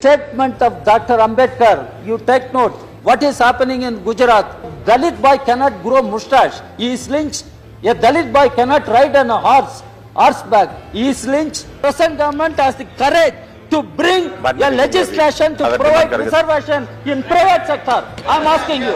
Statement of Dr. Ambedkar, you take note. What is happening in Gujarat? Dalit boy cannot grow mustache. He is lynched. A Dalit boy cannot ride on a horseback. He is lynched. Present government has the courage to bring a legislation to provide reservation in private sector. I am asking you.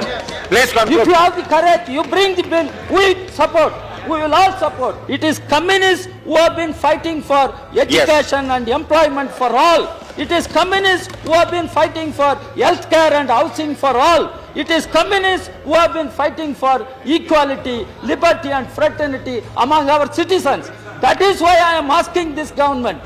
If you have the courage, you bring the bill. We support. We will all support. It is communists who have been fighting for education and employment for all. It is communists who have been fighting for health care and housing for all. It is communists who have been fighting for equality, liberty and fraternity among our citizens. That is why I am asking this government.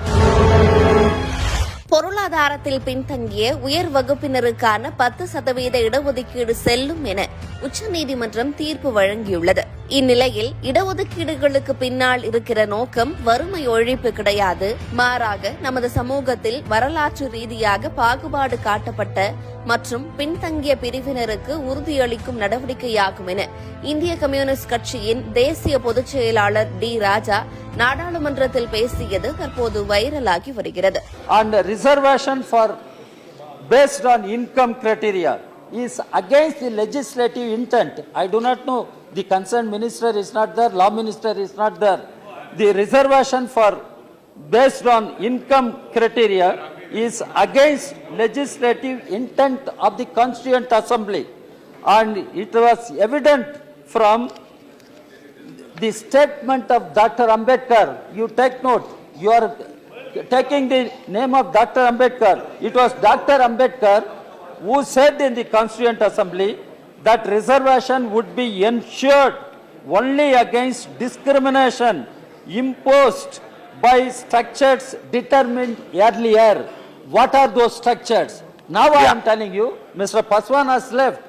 பொருளாதாரத்தில் பின்தங்கிய உயர் வகுப்பினருக்கான 10% இடஒதுக்கீடு செல்லும் என உச்சநீதிமன்றம் தீர்ப்பு வழங்கியுள்ளது. இந்நிலையில் இடஒதுக்கீடுகளுக்கு பின்னால் இருக்கிற நோக்கம் வறுமை ஒழிப்பு கிடையாது, மாறாக நமது சமூகத்தில் வரலாற்று ரீதியாக பாகுபாடு காட்டப்பட்ட மற்றும் பின்தங்கிய பிரிவினருக்கு உறுதியளிக்கும் நடவடிக்கையாகும் என இந்திய கம்யூனிஸ்ட் கட்சியின் தேசிய பொதுச் செயலாளர் டி. ராஜா நாடாளுமன்றத்தில் பேசியது தற்போது வைரலாகி வருகிறது. And reservation for based on income criteria is against the legislative intent. I do not know. The concerned minister is not there. Law minister is not there. The reservation for based on income criteria is against legislative intent of the Constituent Assembly, and it was evident from the statement of Dr. Ambedkar. You take note. You are taking the name of Dr. Ambedkar. It was Dr. Ambedkar who said in the Constituent Assembly that reservation would be ensured only against discrimination imposed by structures determined earlier. What are those structures? Now I am telling you, Mr. Paswan has left.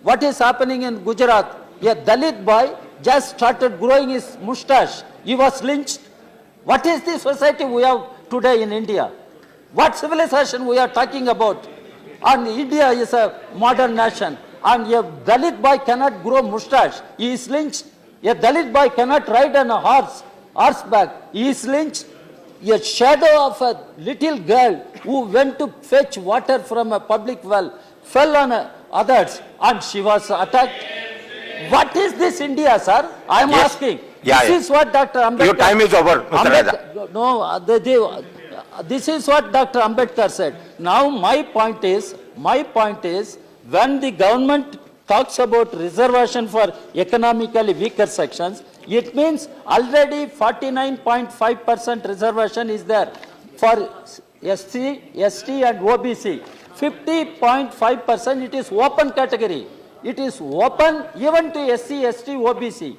What is happening in Gujarat? A Dalit boy just started growing his mustache. He was lynched. What is the society we have today in India? What civilization we are talking about? And India is a modern nation. And a Dalit boy cannot grow mustache. He is lynched. A Dalit boy cannot ride on a horseback. He is lynched. A shadow of a little girl who went to fetch water from a public well fell on others and she was attacked. What is this India, sir? I am asking. This is what Dr. Ambedkar... Your time is over, Mr. Raja. No, this is what Dr. Ambedkar said. Now my point is, when the government talks about reservation for economically weaker sections, it means already 49.5% reservation is there for SC, ST and OBC. 50.5% it is open category. It is open even to SC, ST, OBC.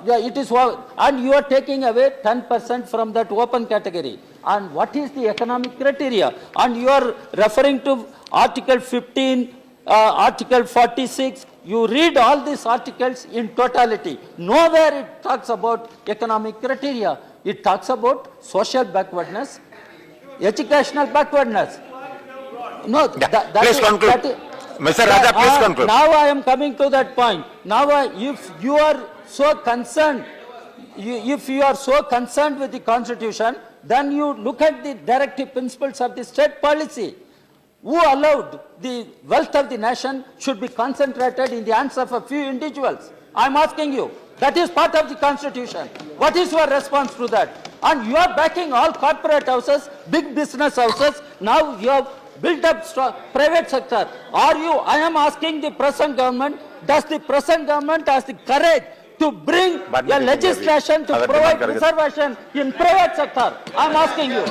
It is, and you are taking away 10% from that open category. And what is the economic criteria? And you are referring to Article 15, Article 46. You read all these articles in totality. Nowhere it talks about economic criteria. It talks about social backwardness, educational backwardness. No, please conclude. Mr. Raja, please conclude. Now I am coming to that point. Now, if you are so concerned, if you are so concerned with the Constitution, then you look at the directive principles of the state policy. Who allowed the wealth of the nation should be concentrated in the hands of a few individuals? I am asking you. That is part of the Constitution. What is your response to that? And you are backing all corporate houses, big business houses. Now you have built up private sector. Are you? I am asking the present government. Does the present government has the courage to bring a legislation to provide reservation in private sector? I am asking you.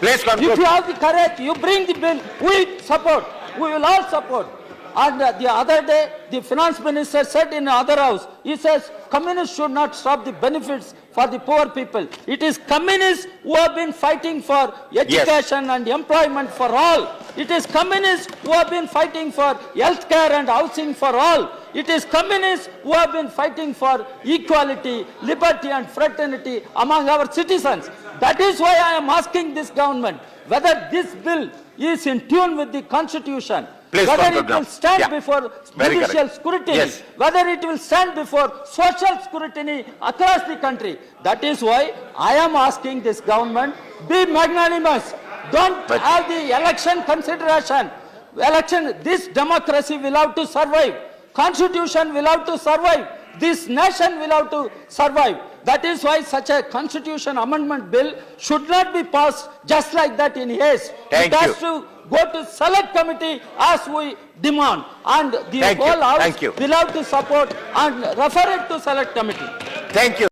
Please conclude. If you have the courage, you bring the bill. We support. We will all support. And the other day, the finance minister said in other house, he says, communists should not stop the benefits for the poor people. It is communists who have been fighting for education and employment for all. It is communists who have been fighting for health care and housing for all. It is communists who have been fighting for equality, liberty and fraternity among our citizens. That is why I am asking this government whether this bill is in tune with the Constitution. Please whether it will stand before judicial scrutiny, whether it will stand before social scrutiny across the country. That is why I am asking this government, be magnanimous, Don't But- have the election consideration. Election, this democracy will have to survive. Constitution will have to survive. This nation will have to survive. That is why such a constitution amendment bill should not be passed just like that in haste. Thank It has you. to go to select committee as we demand, and the Thank you. whole house Thank you. will have to support and refer it to select committee. Thank you.